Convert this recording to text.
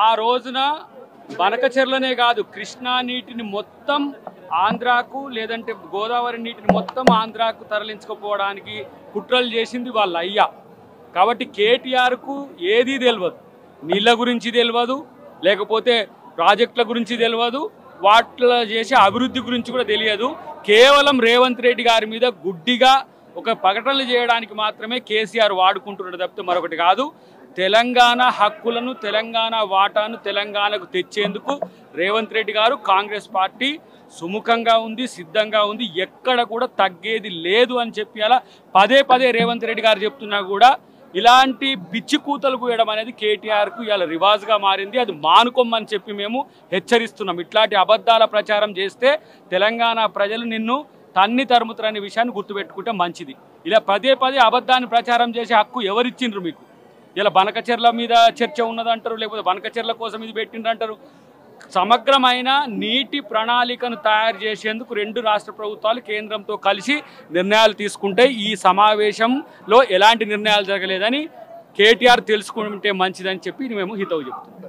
ఆ రోజున బనకచెర్లనే కాదు కృష్ణా నీటిని మొత్తం ఆంధ్రాకు లేదంటే గోదావరి నీటిని మొత్తం ఆంధ్రాకు తరలించుకుపోవడానికి కుట్రలు చేసింది వాళ్ళ అయ్యా. కాబట్టి కేటీఆర్కు ఏదీ తెలియదు, నీళ్ళ గురించి తెలియదు, లేకపోతే ప్రాజెక్టుల గురించి తెలియదు, వాటిలో చేసే అభివృద్ధి గురించి కూడా తెలియదు. కేవలం రేవంత్ రెడ్డి గారి మీద గుడ్డిగా ఒక ప్రకటనలు చేయడానికి మాత్రమే కేసీఆర్ వాడుకుంటున్నాడు తప్పితే మరొకటి కాదు. తెలంగాణ హక్కులను, తెలంగాణ వాటాను తెలంగాణకు తెచ్చేందుకు రేవంత్ రెడ్డి గారు, కాంగ్రెస్ పార్టీ సుముఖంగా ఉంది, సిద్ధంగా ఉంది. ఎక్కడ కూడా తగ్గేది లేదు అని చెప్పి అలా పదే పదే రేవంత్ రెడ్డి గారు చెప్తున్నా కూడా ఇలాంటి పిచ్చి కూతలు కూయడం అనేది కేటీఆర్కు ఇవాళ రివాజ్గా మారింది. అది మానుకోమని చెప్పి మేము హెచ్చరిస్తున్నాం. ఇట్లాంటి అబద్ధాల ప్రచారం చేస్తే తెలంగాణ ప్రజలు నిన్ను తన్ని తరుముతారనే విషయాన్ని గుర్తుపెట్టుకుంటే మంచిది. ఇలా పదే పదే అబద్ధాన్ని ప్రచారం చేసే హక్కు ఎవరిచ్చిండ్రు మీకు? ఇలా బనకచెర్ల మీద చర్చ ఉన్నదంటారు, లేకపోతే బనకచెర్ల కోసం ఇది పెట్టిండ్రంటారు. సమగ్రమైన నీటి ప్రణాళికను తయారు చేసేందుకు రెండు రాష్ట్ర ప్రభుత్వాలు కేంద్రంతో కలిసి నిర్ణయాలు తీసుకుంటే ఈ సమావేశంలో ఎలాంటి నిర్ణయాలు జరగలేదని కేటీఆర్ తెలుసుకుంటే మంచిదని చెప్పి మేము హితవు చెప్తున్నాం.